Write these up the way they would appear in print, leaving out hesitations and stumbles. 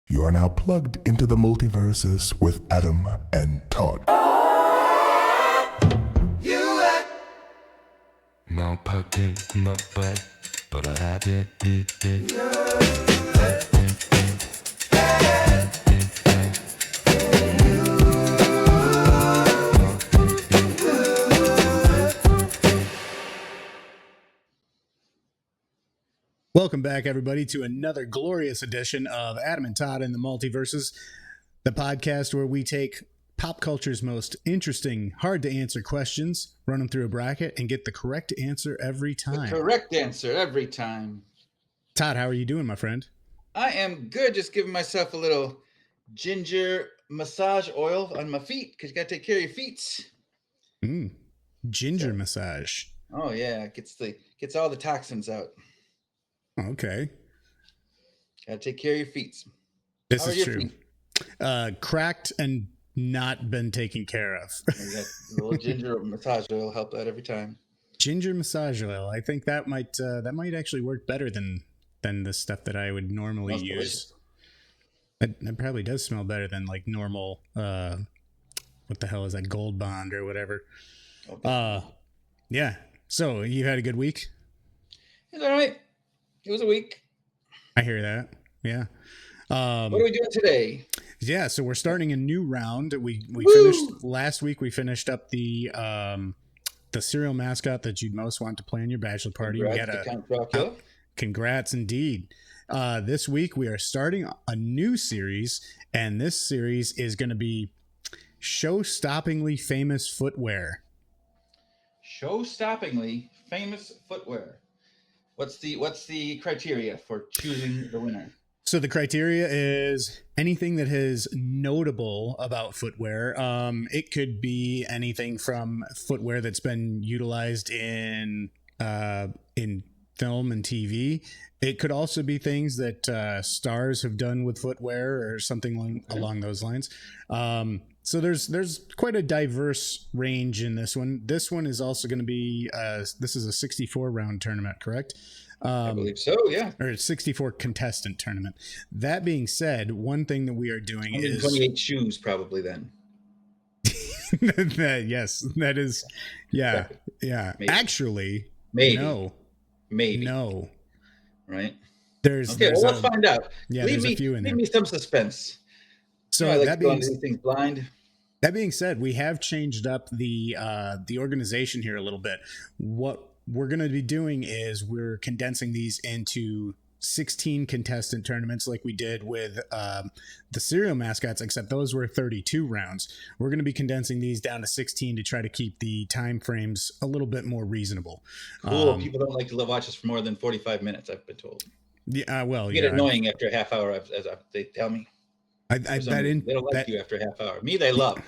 You are now plugged into the multiverses with Adam and Todd. Now plugged in my butt, but I had it. Welcome back, everybody, to another glorious edition of Adam and Todd in the Multiverses, the podcast where we take pop culture's most interesting, hard-to-answer questions, run them through a bracket, and get the correct answer every time. The correct answer every time. Todd, how are you doing, my friend? I am good. Just giving myself a little ginger massage oil on my feet because you got to take care of your feet. Ginger massage. Oh yeah, gets all the toxins out. Okay. Got to take care of your feet. This How is true. Cracked and not been taken care of. You got a little ginger massage oil help that every time. Ginger massage oil. I think that might actually work better than the stuff that I would normally Smells use. delicious. That probably does smell better than like normal. What the hell is that? Gold Bond or whatever. Okay. Yeah. So you had a good week? It's all right. It was a week. I hear that. Yeah. What are we doing today? Yeah. So we're starting a new round. We Woo! finished last week. We finished up the cereal mascot that you'd most want to play in your bachelor party. Congrats to Count Dracula. Congrats indeed. This week we are starting a new series, and this series is going to be show-stoppingly famous footwear. Show-stoppingly famous footwear. What's the criteria for choosing the winner? So the criteria is anything that is notable about footwear. It could be anything from footwear that's been utilized in film and TV. It could also be things that stars have done with footwear or something along those lines. So there's quite a diverse range in this one. This one is also going to be this is a 64 round tournament, correct? I believe so, yeah. Or a 64 contestant tournament. That being said, one thing that we are doing is 128 shoes probably then. yes, that is, yeah. Maybe. Actually, Maybe. no. Right. There's let's find out. Yeah, leave there's a few in there. Leave me some suspense. So I like that to go being into these things blind. That being said, we have changed up the organization here a little bit. What we're going to be doing is we're condensing these into 16 contestant tournaments like we did with the cereal mascots, except those were 32 rounds. We're going to be condensing these down to 16 to try to keep the time frames a little bit more reasonable. Cool. People don't like to watch us for more than 45 minutes, I've been told. Yeah, well, you get annoying after a half hour, as they tell me. They don't like you after a half hour. Me, they love.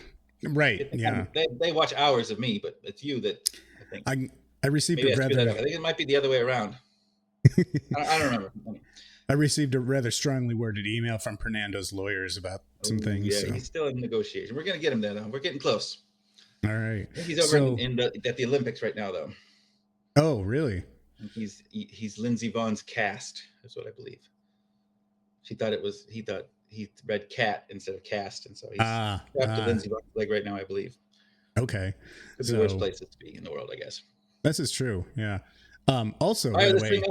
Right. Yeah. They watch hours of me, but it's you that I think. I received Maybe a rather. I think it might be the other way around. I don't remember. I received a rather strongly worded email from Fernando's lawyers about some things. Yeah, so. He's still in negotiation. We're gonna get him there, though. We're getting close. All right. I think he's over at the Olympics right now, though. Oh, really? He's Lindsey Vaughn's cast. That's what I believe. He thought he read cat instead of cast, and so he's trapped to Lindsey Vaughn's leg right now, I believe. Okay. Could be worse places to be in the world, I guess. This is true. Yeah. Also, by the way,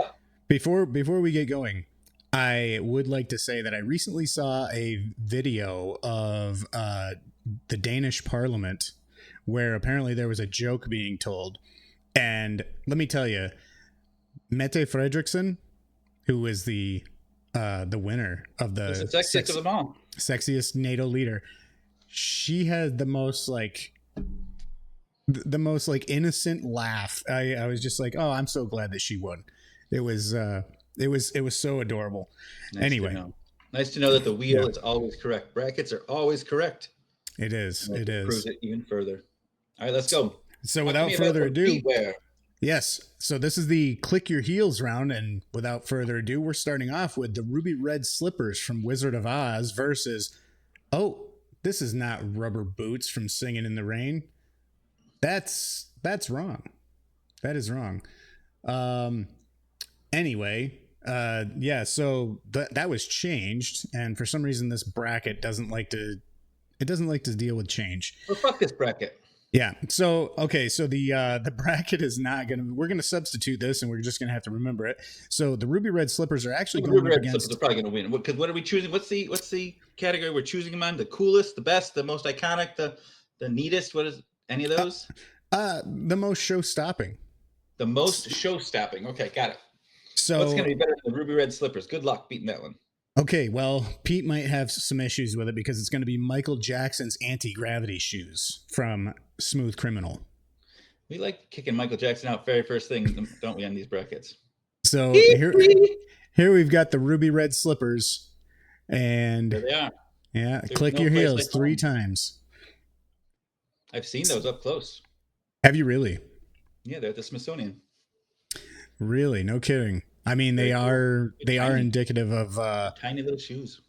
before we get going, I would like to say that I recently saw a video of the Danish Parliament where apparently there was a joke being told, and let me tell you, Mette Frederiksen, who is the winner of the sexiest of them all, sexiest NATO leader, she had the most innocent laugh. I was just like, oh, I'm so glad that she won. It was so adorable. Nice to know that the wheel is always correct. Brackets are always correct. It is. It is. Proves it even further. All right, let's go. So without further ado, yes. So this is the click your heels round, and without further ado, we're starting off with the ruby red slippers from Wizard of Oz versus, oh, this is not rubber boots from Singing in the Rain. That's wrong. That is wrong. Anyway, Yeah. So that was changed, and for some reason, this bracket doesn't like to deal with change. Well, fuck this bracket. Yeah. So okay. So the bracket is not gonna. We're gonna substitute this, and we're just gonna have to remember it. So the ruby red slippers are actually going up against. Slippers are probably gonna win because what are we choosing? What's the category we're choosing them on? The coolest, the best, the most iconic, the neatest. What is any of those? The most show stopping. The most show stopping. Okay, got it. So what's gonna be better than the ruby red slippers? Good luck beating that one. Okay, well, Pete might have some issues with it because it's going to be Michael Jackson's anti-gravity shoes from Smooth Criminal. We like kicking Michael Jackson out very first thing, don't we, on these brackets? So here we've got the ruby red slippers, and there they are. Yeah, there's click your heels like 3 times. I've seen those up close. Have you really? Yeah, they're at the Smithsonian. Really? No kidding. I mean, they are indicative of tiny little shoes.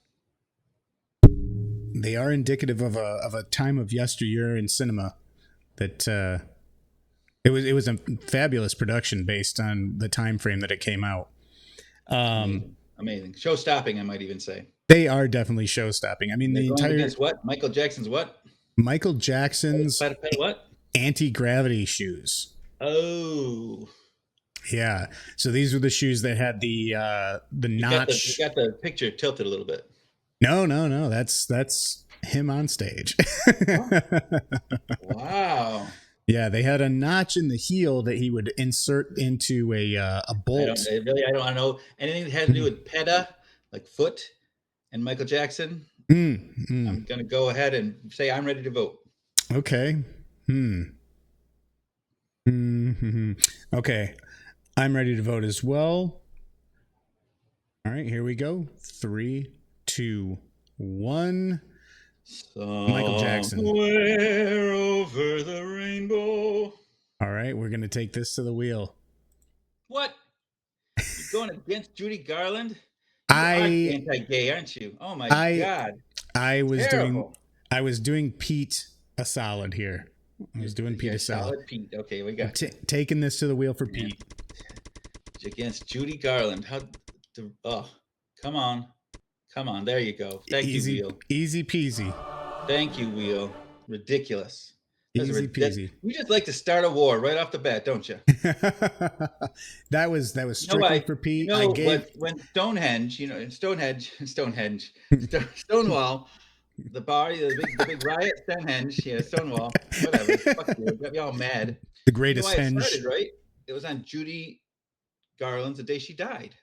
They are indicative of a time of yesteryear in cinema. That it was a fabulous production based on the time frame that it came out. Amazing. Show stopping, I might even say. They are definitely show stopping. I mean, the entire against what? Michael Jackson's what? Michael Jackson's what? Anti-gravity shoes. Oh. Yeah. So these were the shoes that had the notch. You got the picture tilted a little bit. No. That's him on stage. Wow. Yeah, they had a notch in the heel that he would insert into a bolt. I don't know anything that has to do with PETA, like foot, and Michael Jackson. I'm gonna go ahead and say I'm ready to vote. Okay. Okay. I'm ready to vote as well. All right, here we go. 3, 2, 1. Michael Jackson. Somewhere over the rainbow. All right, we're going to take this to the wheel. What? You're going against Judy Garland? You are anti-gay, aren't you? Oh my God. I was doing Pete a solid here. I was doing Pete a solid. Pete. Okay, we got taking this to the wheel for Pete. Against Judy Garland. Come on. There you go. Thank you, Wheel. Easy peasy. Thank you, Wheel. Ridiculous. Easy peasy. You just like to start a war right off the bat, don't you? that was strictly for Pete. When Stonehenge, Stonewall, the bar, the big riot, Stonehenge, Stonewall, whatever. Fuck you. Got me all mad. The greatest henge. Started, right? It was on Judy Garland's the day she died.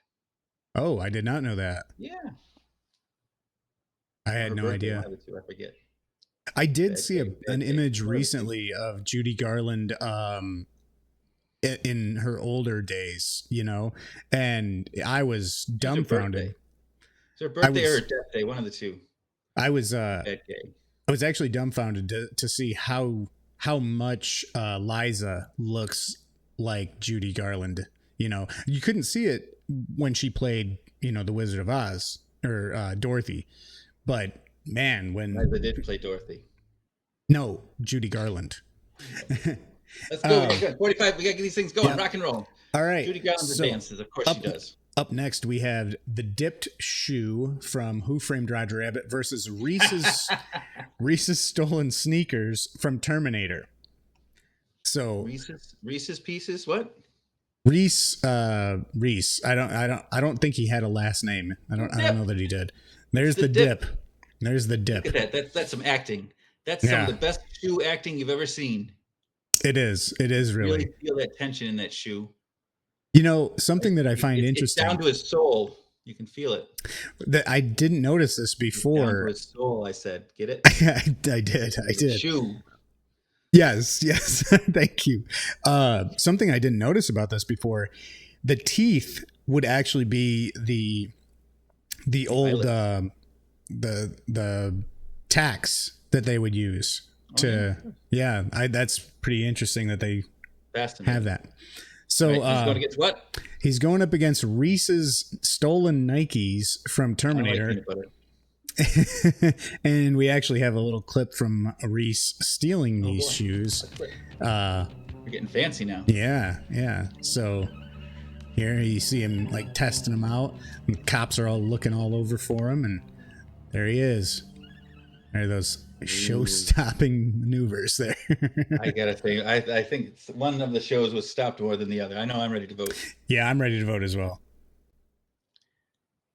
Oh, I did not know that. Yeah. I had no idea. I forget. I did see an image recently of Judy Garland in her older days, and I was dumbfounded. It's her birthday or her death day, one of the two. I was actually dumbfounded to see how much Liza looks like Judy Garland. You couldn't see it when she played, the Wizard of Oz or Dorothy, but man, when Liza did play Dorothy. No, Judy Garland. Let's go. We got 45. We got to get these things going. Yeah. Rock and roll. All right. Judy Garland dances. Of course she does. Up next, we have the dipped shoe from Who Framed Roger Rabbit versus Reese's stolen sneakers from Terminator. So Reese's Pieces. What? Reese. I don't think he had a last name. I don't know that he did. There's the dip. There's the dip. Look at that. That's some acting. That's some of the best shoe acting you've ever seen. It is. It is really. You feel that tension in that shoe. Something that I find interesting. Down to his soul. You can feel it. That I didn't notice this before. Down to his soul, I said. Get it? I did. Shoe. Yes. Thank you. Something I didn't notice about this before. The teeth would actually be the old the tacks that they would use that's pretty interesting that they have that. So he's going against what? He's going up against Reese's stolen Nikes from Terminator. And we actually have a little clip from Reese stealing these shoes. We're getting fancy now. Yeah. So Here you see him like testing him out. And cops are all looking all over for him, and there he is. There are those show-stopping maneuvers there. I gotta say, I think one of the shows was stopped more than the other. I know I'm ready to vote. Yeah, I'm ready to vote as well.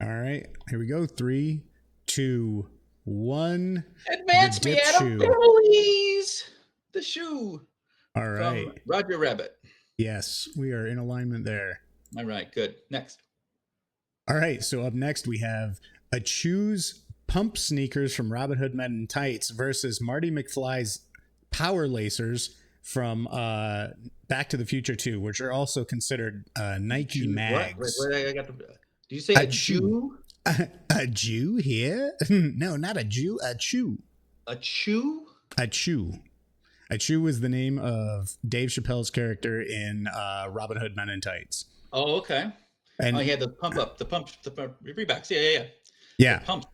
All right, here we go. 3, 2, 1. Advance me, Adam, please. The shoe. All right. From Roger Rabbit. Yes, we are in alignment there. All right, good. Next. All right, so up next we have a Choose pump sneakers from Robin Hood Men in Tights versus Marty McFly's Power Lacers from Back to the Future 2, which are also considered Nike mags. Wait, I got the. Do you say a Jew? A Jew here? No, not a Jew. A chew. A chew? A chew. A chew is the name of Dave Chappelle's character in Robin Hood Men in Tights. Oh, okay. And he had the pump Reeboks. Yeah. Yeah. The pump.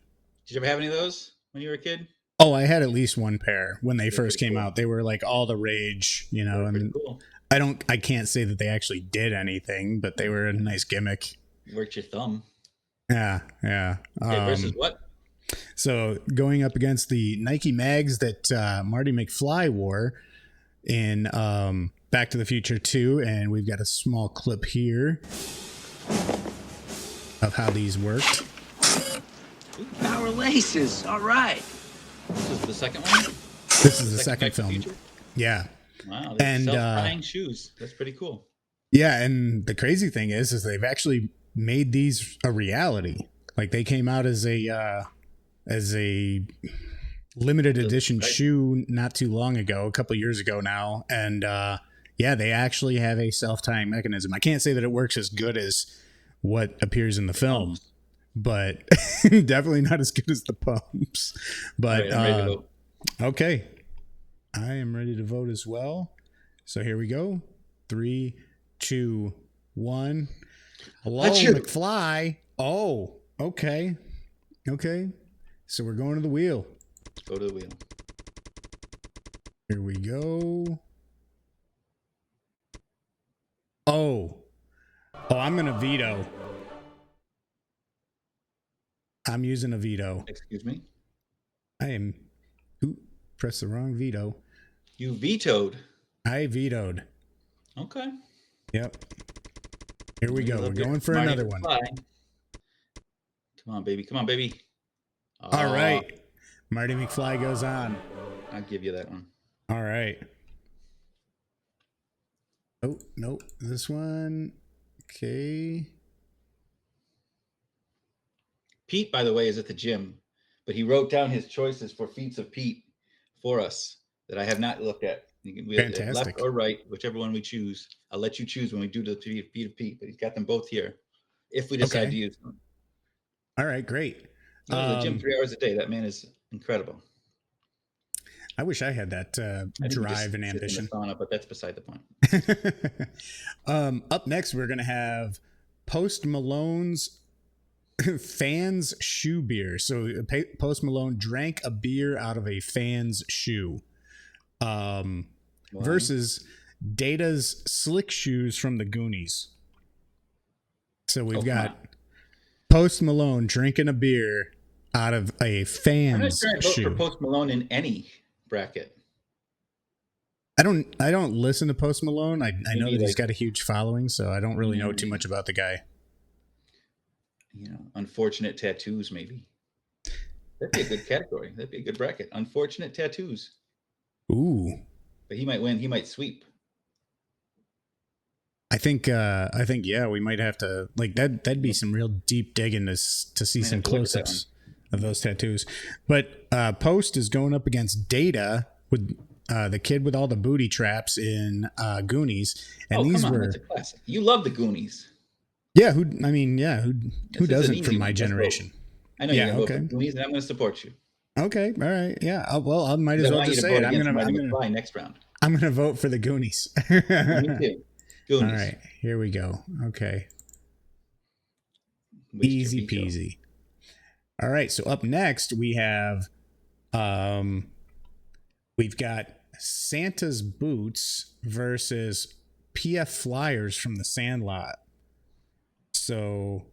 Did you ever have any of those when you were a kid? Oh, I had at least one pair when they first came out. They were like all the rage, you know, and cool. I can't say that they actually did anything, but they were a nice gimmick. Worked your thumb. Yeah. Okay, versus what? So going up against the Nike mags that Marty McFly wore in Back to the Future 2, and we've got a small clip here of how these worked. Power laces. All right. This is the second one? This is the second film. Yeah. Wow. And self-tying shoes. That's pretty cool. Yeah, and the crazy thing is they've actually made these a reality. Like they came out as a limited edition shoe not too long ago, a couple years ago now, and yeah, they actually have a self-tying mechanism. I can't say that it works as good as what appears in the film, but definitely not as good as the pumps. But right, okay, I am ready to vote as well. So here we go. 3, 2, 1. Hello, McFly. Oh, okay. So we're going to the wheel. Go to the wheel. Here we go. Oh, I'm going to veto. I'm using a veto. Excuse me? Press the wrong veto. You vetoed. I vetoed. Okay. Yep. Here we go. We're going for another one. Come on, baby. All right. Marty McFly goes on. I'll give you that one. All right. Oh, nope. This one. Okay. Pete, by the way, is at the gym, but he wrote down his choices for Feats of Pete for us that I have not looked at. Fantastic. Left or right, whichever one we choose. I'll let you choose when we do the Feat of Pete, but he's got them both here if we decide to use them. All right, great. He goes to the gym 3 hours a day. That man is incredible. I wish I had that drive and ambition. In the sauna, but that's beside the point. Up next, we're going to have Post Malone's fan's shoe beer. So Post Malone drank a beer out of a fan's shoe. Versus Data's slick shoes from the Goonies. So we've got Post Malone drinking a beer out of a fan's I'm not sure I vote shoe. for Post Malone in any bracket. I don't listen to Post Malone. I know that he's got a huge following, so I don't really know too much about the guy. You know, unfortunate tattoos, maybe. That'd be a good category. That'd be a good bracket. Unfortunate tattoos. Ooh. But he might win. He might sweep. I think yeah, we might have to like that. That'd be some real deep digging to see some close-ups of those tattoos. But Post is going up against Data with the kid with all the booty traps in Goonies, and these were that's a classic. You love the Goonies. Yeah, who doesn't from my generation? I know you're gonna vote for Goonies, and I'm going to support you. Okay, all right, yeah. Well, I might as well just say it. I'm gonna next round. I'm gonna vote for the Goonies. Me too. Goonies. All right, here we go. Okay, easy peasy. All right, so up next we have, we've got Santa's boots versus PF Flyers from the Sandlot. So,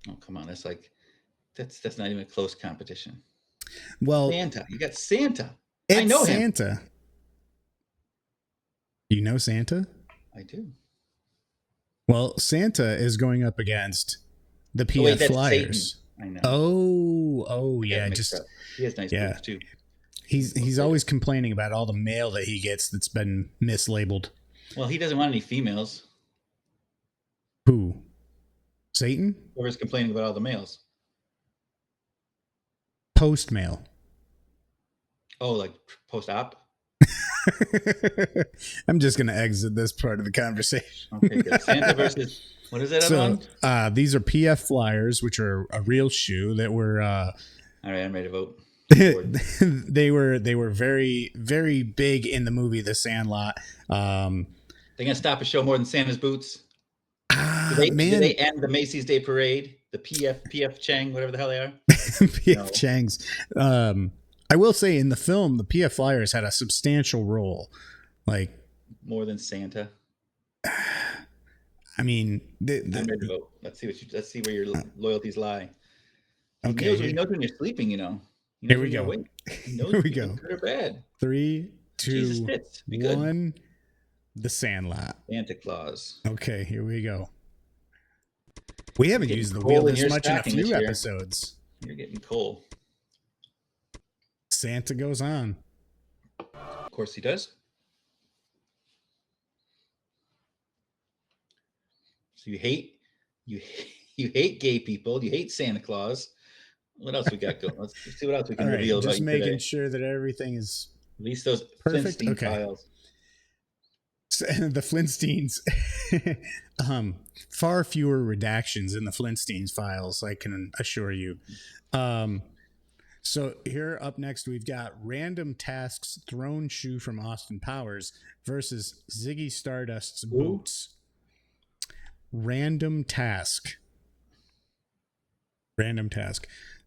Oh, come on. That's not even a close competition. well, Santa. You got Santa. it's I know him. Santa. You know Santa? I do. Well, Santa is going up against the PF wait, that's Flyers. Satan. I know. Oh, yeah. He has nice boots too. He's always complaining about all the mail that he gets that's been mislabeled. Well, he doesn't want any females. Who? Satan? Whoever's complaining about all the males. Post mail. Oh, like post-op? I'm just going to exit this part of the conversation. Okay, good. Santa versus, what is that other one? These are PF Flyers, which are a real shoe that were... all right, I'm ready to vote. they were very, very big in the movie The Sandlot. They're going to stop a show more than Santa's boots? Man. Do they end the Macy's Day Parade? The PF Chang, whatever the hell they are? PF Changs. I will say in the film, the PF Flyers had a substantial role. Like more than Santa. I mean, I'm ready to vote. Let's see where your loyalties lie. Okay. He knows when you're sleeping, you know. Here we go. Here we go. Good or bad. 3, 2, 1. The Sandlot. Santa Claus. Okay, here we go. We haven't used the wheel this much in a few episodes. You're getting coal. Santa goes on. Of course he does. So you hate gay people. You hate Santa Claus. What else we got going? Let's see what else we can reveal. Just making sure that everything is at least those perfect. Flintstone files. The Flintstones, far fewer redactions in the Flintstones files, I can assure you. So here up next, we've got Random Task's Throne Shoe from Austin Powers versus Ziggy Stardust's boots. Random Task.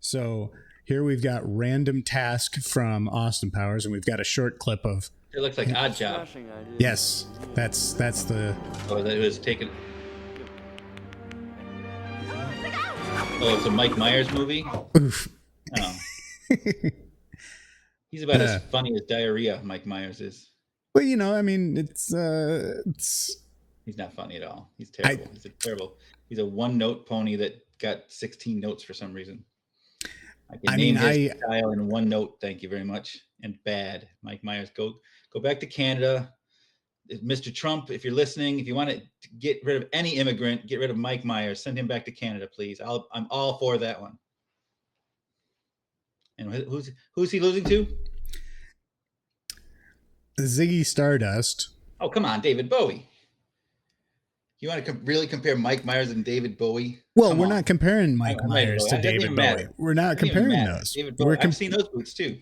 So here we've got Random Task from Austin Powers, and we've got a short clip of. It looks like Odd Job. Yes, that's the. Oh, that was taken. Oh, it's a Mike Myers movie. Oof. Oh. He's about as funny as diarrhea. Mike Myers is. Well, you know, I mean, it's. He's not funny at all. He's terrible. He's a one-note pony that got 16 notes for some reason. I can name his style in one note. Thank you very much. And bad. Mike Myers, go back to Canada. Mr. Trump, if you're listening, if you want to get rid of any immigrant, get rid of Mike Myers. Send him back to Canada, please. I'm all for that one. And who's he losing to? Ziggy Stardust. Oh, come on, David Bowie. You want to really compare Mike Myers and David Bowie? Well, we're not comparing Mike Myers to David Bowie. We're not comparing those. I've seen those boots too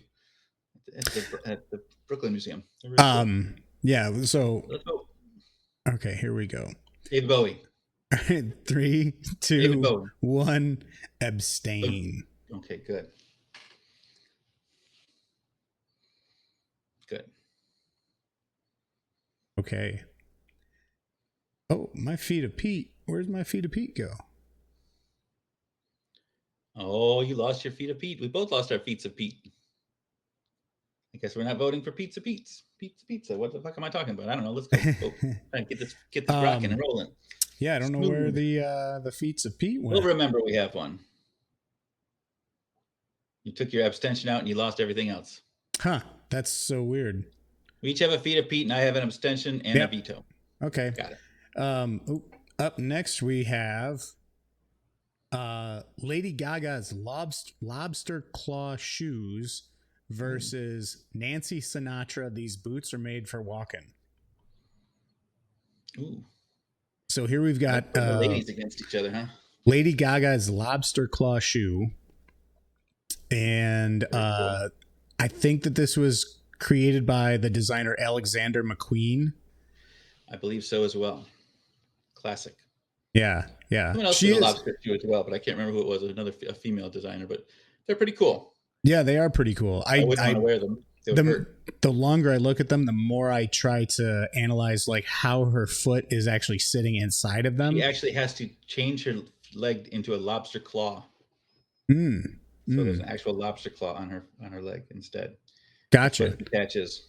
at the Brooklyn Museum. Cool. Yeah. So. Let's go. Okay, here we go. David Bowie. 3, 2, 1. Abstain. Okay, good. Good. Okay. Oh, my feet of Pete. Where's my feet of Pete go? Oh, you lost your feet of Pete. We both lost our feet of Pete. I guess we're not voting for Pizza Pete's. Pizza. What the fuck am I talking about? I don't know. Let's go. Try and get this rocking and rolling. Yeah, I don't know where the feet of Pete went. We'll remember we have one. You took your abstention out and you lost everything else. Huh. That's so weird. We each have a feet of Pete, and I have an abstention and a veto. Okay. Got it. Up next we have Lady Gaga's lobster claw shoes versus Nancy Sinatra. These boots are made for walking. Ooh. So here we've got the ladies against each other, huh? Lady Gaga's lobster claw shoe, and cool. I think that this was created by the designer Alexander McQueen. I believe so as well. Classic. Yeah. Someone else did a lobster shoe as well, but I can't remember who it was. A female designer, but they're pretty cool. Yeah, they are pretty cool. I wouldn't want to wear them. The longer I look at them, the more I try to analyze like how her foot is actually sitting inside of them. She actually has to change her leg into a lobster claw. Mm. So there's an actual lobster claw on her leg instead. Gotcha. That's what it attaches.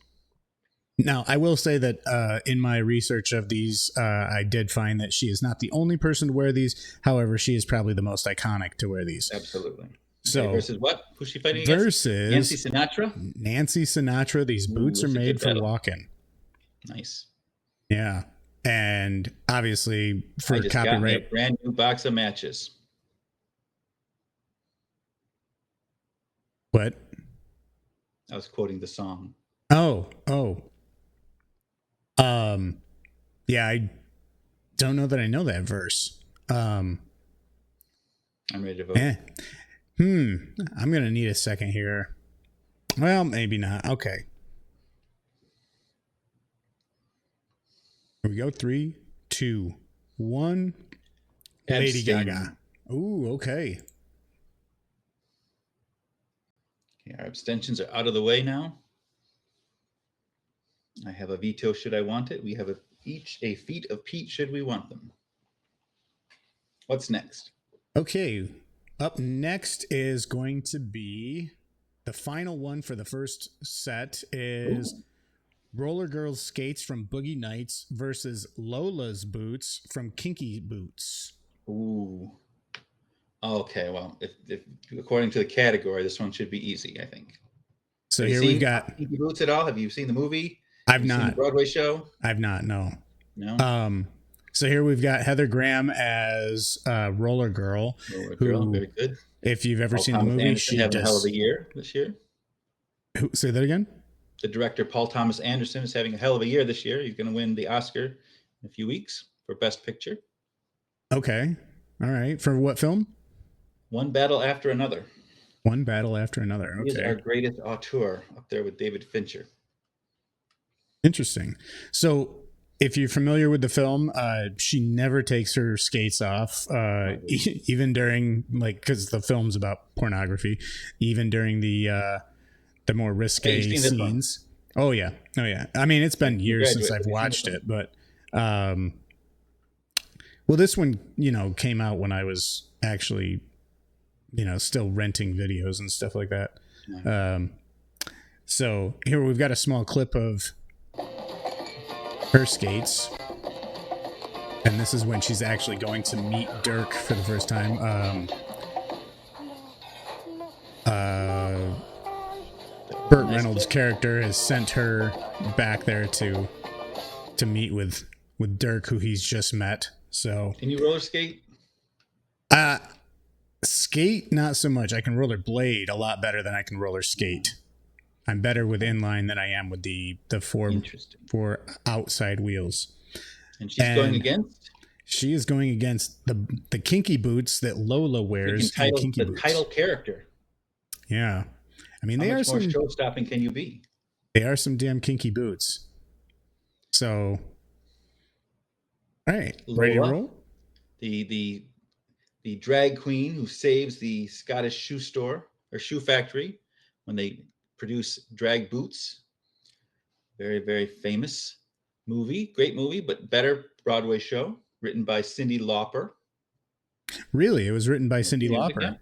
Now, I will say that in my research of these, I did find that she is not the only person to wear these. However, she is probably the most iconic to wear these. Absolutely. So okay, versus what? Who's she fighting against? Versus Nancy Sinatra. Nancy Sinatra. These boots are made for walking. Nice. Yeah, and obviously for I just copyright, got me a brand new box of matches. What? I was quoting the song. Oh. Yeah, I don't know that I know that verse. I'm ready to vote. I'm gonna need a second here. Well, maybe not. Okay. Here we go. 3, 2, 1. Lady Gaga. Ooh, okay. Our abstentions are out of the way now. I have a veto should I want it. We have each a feat of Pete should we want them. What's next? Okay. Up next is going to be the final one for the first set is Roller Girls skates from Boogie Nights versus Lola's boots from Kinky Boots. Ooh. Okay, well, if according to the category, this one should be easy, I think. So here we've got Kinky Boots at all? Have you seen the movie? I've not. Seen the Broadway show? I've not, no. No? So here we've got Heather Graham as Roller Girl. Roller Girl, very good. If you've ever seen the movie, Anderson she having a hell of a year this year. Say that again? The director, Paul Thomas Anderson, is having a hell of a year this year. He's going to win the Oscar in a few weeks for Best Picture. Okay. All right. For what film? One Battle After Another. One Battle After Another. Okay. He is our greatest auteur, up there with David Fincher. Interesting. So if you're familiar with the film, she never takes her skates off, even during, like, because the film's about pornography, even during the more risque scenes. Oh yeah. I mean, it's been years since I've watched it, but well, this one, came out when I was actually, still renting videos and stuff like that. So here we've got a small clip of her skates, and this is when she's actually going to meet Dirk for the first time. Burt Reynolds' character has sent her back there to meet with Dirk, who he's just met. So can you roller skate? Skate, not so much. I can roller blade a lot better than I can roller skate. I'm better with inline than I am with the four outside wheels. And she's going against? She is going against the kinky boots that Lola wears. The title character. Yeah. I mean, How much more show-stopping can you be? They are some damn kinky boots. So, all right, Lola, ready to roll? The drag queen who saves the Scottish shoe store or shoe factory when they produce drag boots. Very, very famous movie. Great movie, but better Broadway show. Written by Cyndi Lauper. Really? It was written by Cyndi Lauper? Yeah.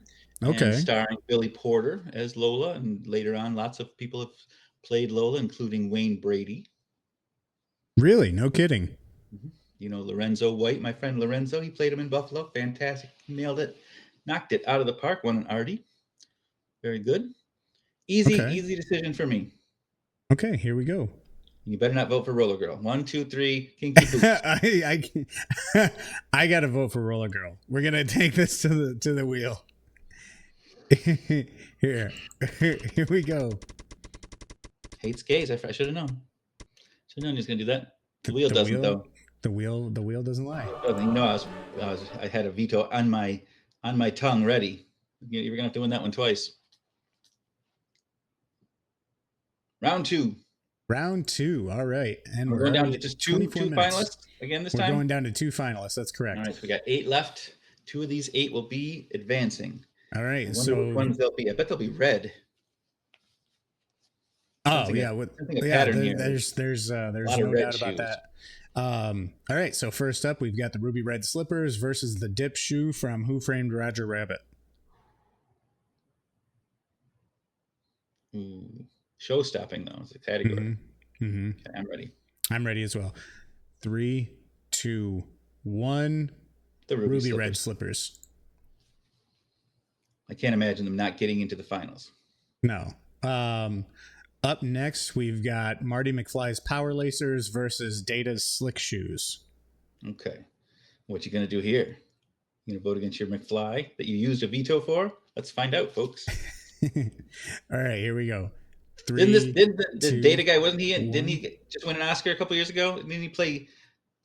Okay. And starring Billy Porter as Lola. And later on, lots of people have played Lola, including Wayne Brady. Really? No kidding. Mm-hmm. Lorenzo White, my friend Lorenzo, he played him in Buffalo. Fantastic. Nailed it. Knocked it out of the park. Won an Artie. Very good. Easy decision for me. Okay, here we go. You better not vote for Roller Girl. 1, 2, 3, Kinky Boots. I got to vote for Roller Girl. We're gonna take this to the wheel. Here we go. Hates gays. I should have known. Should have known he was gonna do that. The wheel doesn't though. The wheel doesn't lie. I had a veto on my tongue ready. You're gonna have to win that one twice. Round two. All right. And we're going down to just two finalists again this time? We're going down to 2 finalists. That's correct. All right. So we got 8 left. 2 of these 8 will be advancing. All right. I wonder which ones they'll be. I bet they'll be red. Oh yeah, pattern here. There's no doubt about that. All right, so first up, we've got the ruby red slippers versus the dip shoe from Who Framed Roger Rabbit. Show stopping though is a category. Mm-hmm. Okay, I'm ready. I'm ready as well. 3, 2, 1. The ruby red slippers. I can't imagine them not getting into the finals. No. Up next, we've got Marty McFly's Power Lacers versus Data's Slick Shoes. Okay. What you going to do here? You going to vote against your McFly that you used a veto for? Let's find out, folks. All right, here we go. 3, didn't the 2, Data guy, wasn't he? 1. Didn't he just win an Oscar a couple years ago? Didn't he play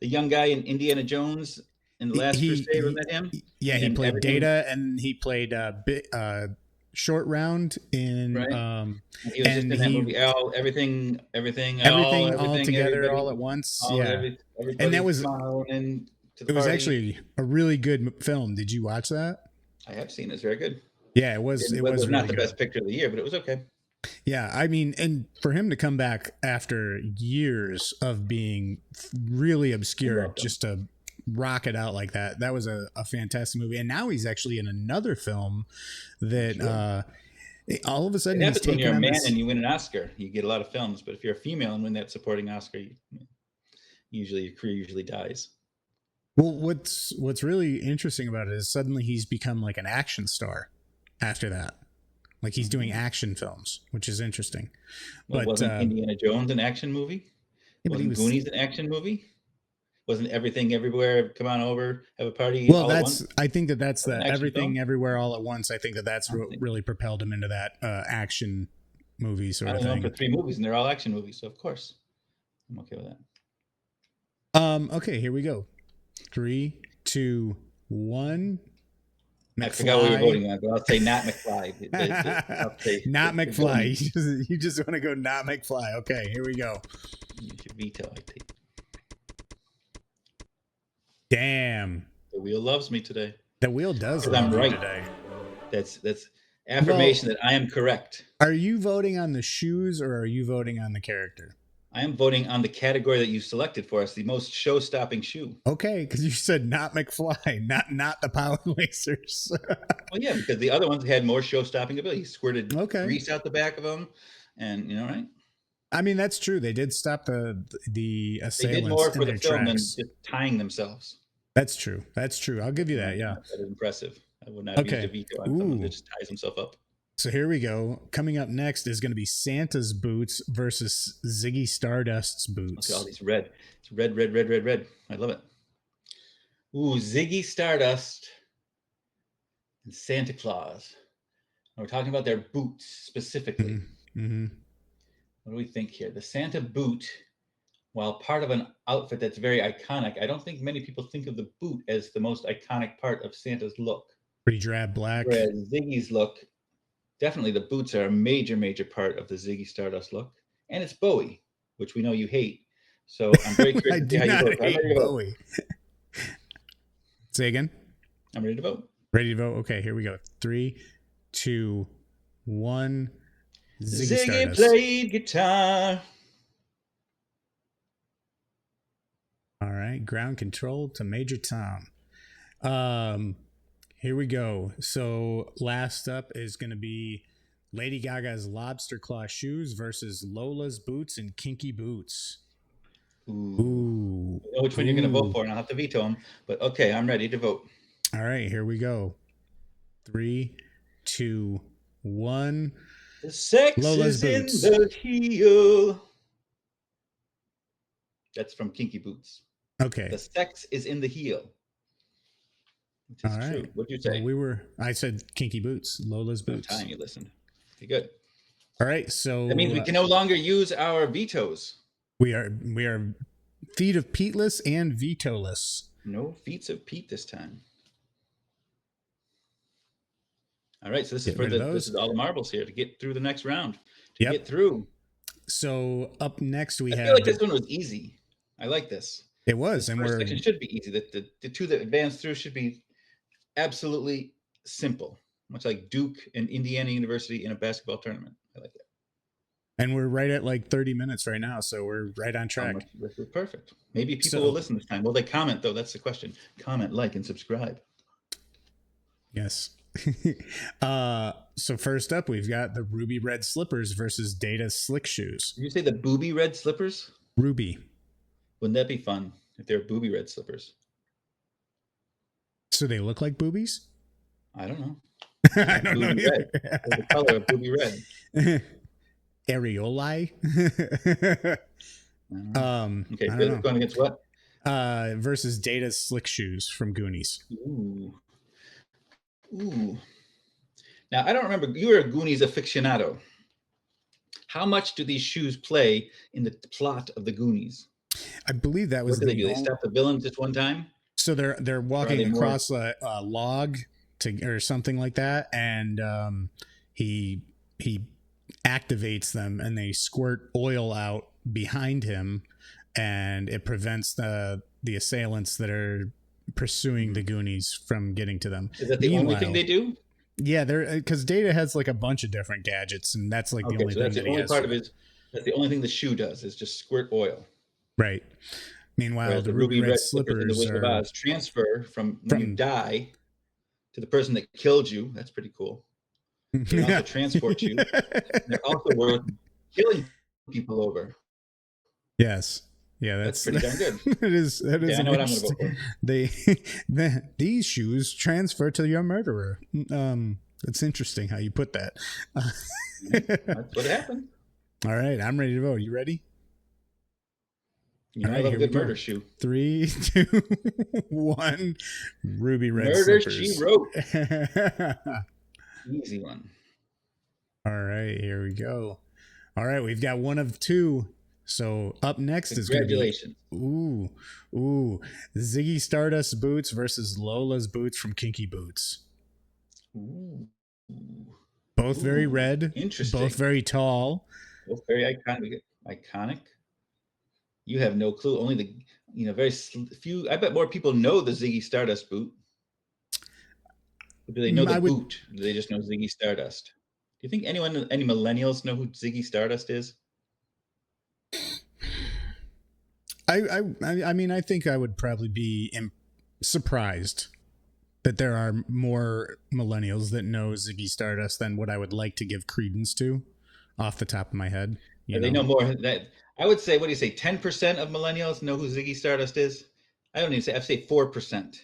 the young guy in Indiana Jones in The Last Crusade? Wasn't that him? Yeah, he played Data, and he played Short Round in right. He was just in that movie everything all together all at once. And that was it was actually a really good film. Did you watch that? I have seen it. It's very good. Yeah, it was not really the best picture of the year, but it was okay. Yeah, I mean, and for him to come back after years of being really obscure just to rock it out like that was a fantastic movie. And now he's actually in another film that all of a sudden he's taking. When you're a man and you win an Oscar, you get a lot of films, but if you're a female and win that supporting Oscar, your career usually dies. Well, what's really interesting about it is suddenly he's become like an action star after that. Like he's doing action films, which is interesting. Well, but wasn't Indiana Jones an action movie? Yeah, wasn't Goonies an action movie? Wasn't Everything Everywhere, Come On Over, Have a Party? Well, I think that's the Everything Everywhere All at Once. I think that's what really propelled him into that action movie sort of thing. I know for 3 movies, and they're all action movies, so of course I'm okay with that. Okay, here we go. 3, 2, 1. McFly. I forgot what we were voting on, but I'll say not McFly. Not McFly. You just want to go not McFly. Okay, here we go. Your veto, I think. Damn. The wheel loves me today. The wheel does love me today. That's affirmation that I am correct. Are you voting on the shoes or are you voting on the character? I am voting on the category that you selected for us, the most show-stopping shoe. Okay, because you said not McFly, not the Power Lacers. Well, yeah, because the other ones had more show-stopping ability. He squirted grease out the back of them, and right? I mean, that's true. They did stop the assailants. They did more for the film than just tying themselves. That's true. I'll give you that. Yeah, that is impressive. I would not use a veto on someone that just ties himself up. So here we go. Coming up next is going to be Santa's boots versus Ziggy Stardust's boots. Look at all these red. It's red, red, red, red, red. I love it. Ooh, Ziggy Stardust and Santa Claus. And we're talking about their boots specifically. Mm-hmm. What do we think here? The Santa boot, while part of an outfit that's very iconic, I don't think many people think of the boot as the most iconic part of Santa's look. Pretty drab black. Whereas Ziggy's look, definitely the boots are a major, major part of the Ziggy Stardust look. And it's Bowie, which we know you hate. So I'm very curious to see how you vote. I hate Bowie. Say again? I'm ready to vote. Ready to vote? Okay, here we go. 3, 2, 1. Ziggy played guitar. All right, ground control to Major Tom. Here we go. So last up is going to be Lady Gaga's lobster claw shoes versus Lola's boots and kinky boots. Ooh. I know which one you're going to vote for, and I'll have to veto them. But okay, I'm ready to vote. All right, here we go. 3, 2, 1. The sex Lola's is boots. in the heel. That's from Kinky Boots. Okay. The sex is in the heel. Which is true. What did you say? Well, I said Kinky Boots. Lola's boots. Time you listened. Okay, good. All right, so that means we can no longer use our vetoes. We are feet of Peteless and vetoless. No feats of Pete this time. All right, so this is all the marbles here to get through the next round. Get through. So up next I feel like this one was easy. I like this. It was, and first section should be easy. The two that advanced through should be absolutely simple, much like Duke and Indiana University in a basketball tournament. I like that. And we're right at like 30 minutes right now, so we're right on track. This is perfect. Maybe people will listen this time. Will they comment, though? That's the question. Comment, like, and subscribe. Yes. So first up, we've got the ruby red slippers versus Data slick shoes. Did you say the booby red slippers? Ruby. Wouldn't that be fun if they're booby red slippers? So they look like boobies? I don't know. I don't know. Red. The color of booby red. Areoli. Okay, going against what? Versus Data slick shoes from Goonies. Ooh. Now, I don't remember. You were a Goonies aficionado. How much do these shoes play in the plot of the Goonies? I believe that was. What do? They stop the villains just one time? So they're walking across a log or something like that, and he activates them, and they squirt oil out behind him, and it prevents the assailants that are pursuing the Goonies from getting to them. Is that the only thing they do? Yeah, because Data has like a bunch of different gadgets, and that's like the only thing that he has. That's the only thing the shoe does is just squirt oil. Right. Meanwhile, the ruby red slippers in the Wizard of Oz transfer from when you die to the person that killed you. That's pretty cool. They also transport you. They're also worth killing people over. Yes. Yeah, that's pretty darn good. It is. That is. I know what I'm going to vote for. These shoes transfer to your murderer. It's interesting how you put that. That's what happened. All right, I'm ready to vote. You ready? You know, I love a good murder shoe. 3, 2, 1. Ruby red murder slippers. She wrote. Easy one. All right, here we go. All right, we've got one of two. So up next is going to be Ziggy Stardust boots versus Lola's boots from Kinky Boots. Ooh. Both very red. Interesting. Both very tall. Both very iconic. You have no clue. Only very few. I bet more people know the Ziggy Stardust boot. Do they know the boot? Do they just know Ziggy Stardust? Do you think any millennials know who Ziggy Stardust is? I mean, I think I would probably be surprised that there are more millennials that know Ziggy Stardust than what I would like to give credence to off the top of my head. They know more. That I would say, what do you say, 10% of millennials know who Ziggy Stardust is? I don't even say, I'd say 4%.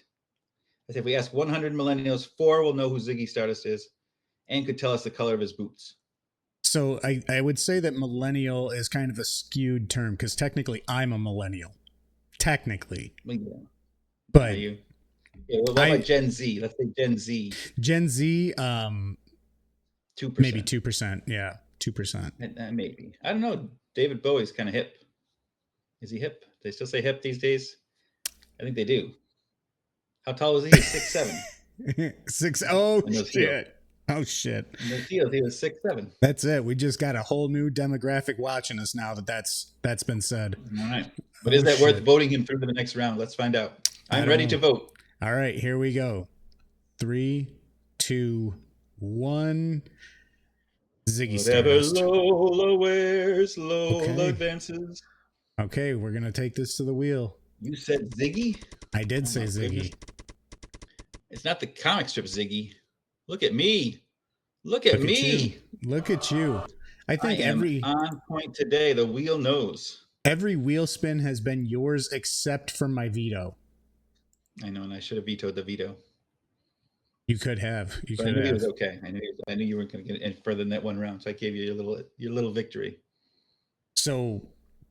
I say if we ask 100 millennials, 4 will know who Ziggy Stardust is and could tell us the color of his boots. So I would say that millennial is kind of a skewed term because technically I'm a millennial. Technically. Yeah. But Yeah, well, what about Gen Z? Let's say Gen Z. Gen Z, 2%. Maybe 2%. Yeah, 2%. Maybe. I don't know. David Bowie's kind of hip. Is he hip? They still say hip these days? I think they do. How tall was he? 6'7". 6. Oh, shit. Oh, shit. In the field, he was 6'7". That's it. We just got a whole new demographic watching us now that's been said. All right. But is that worth voting him through to the next round? Let's find out. I'm ready to vote. All right, here we go. 3, 2, 1. Ziggy Stardust. Whatever Lola wears, Lola advances. Okay, we're going to take this to the wheel. You said Ziggy? I did say Ziggy. Goodness. It's not the comic strip Ziggy. Look at me. Look at me. Look at you. I think every on point today. The wheel knows. Every wheel spin has been yours except for my veto. I know, and I should have vetoed the veto. You could have. I knew it was okay. I knew you weren't going to get any further than that one round, so I gave you your little victory. So,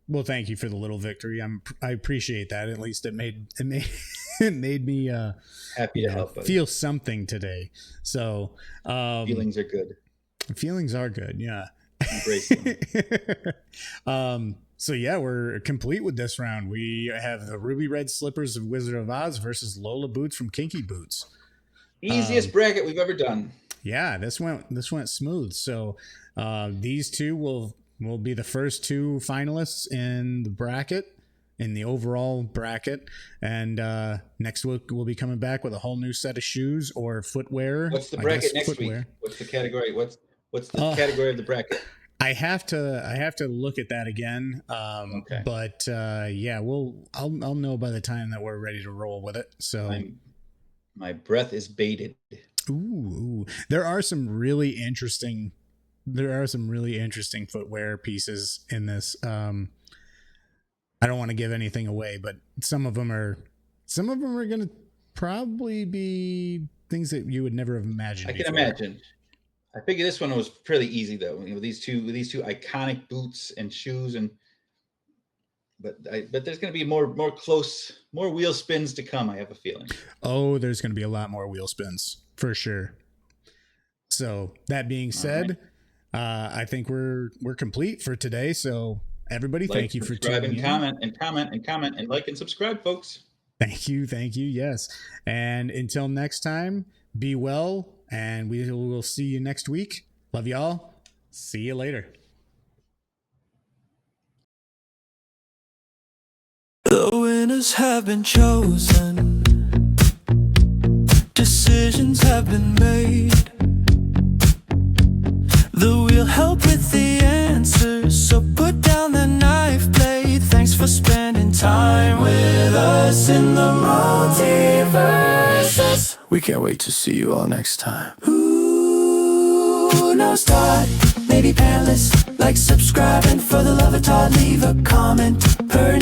well, thank you for the little victory. I appreciate that. At least it made me happy to help. Feel something today. So feelings are good. Feelings are good. Yeah. Embrace them. So yeah, we're complete with this round. We have the ruby red slippers of Wizard of Oz versus Lola boots from Kinky Boots. Easiest bracket we've ever done. Yeah, this went smooth. So these two will be the first two finalists in the bracket, in the overall bracket. And next week we'll be coming back with a whole new set of shoes or footwear. What's the bracket next week? What's the category? What's the category of the bracket? I have to look at that again. Okay. But yeah, I'll know by the time that we're ready to roll with it. So my breath is bated. Ooh, there are some really interesting footwear pieces in this. I don't want to give anything away, but some of them are going to probably be things that you would never have imagined. I can imagine. I figure this one was fairly easy though. You know, these two iconic boots and shoes, but there's going to be more wheel spins to come. I have a feeling. Oh, there's going to be a lot more wheel spins for sure. So that being said, I think we're complete for today. So everybody, thank you for tuning in. Comment and like and subscribe, folks. Thank you. Yes. And until next time, be well, and we will see you next week. Love y'all. See you later. The winners have been chosen. Decisions have been made. The wheel help with the answers, so put down the knife blade. Thanks for spending time with us in the multiverses. We can't wait to see you all next time. Who knows Todd? Maybe panelists. Like, subscribe, and for the love of Todd, leave a comment per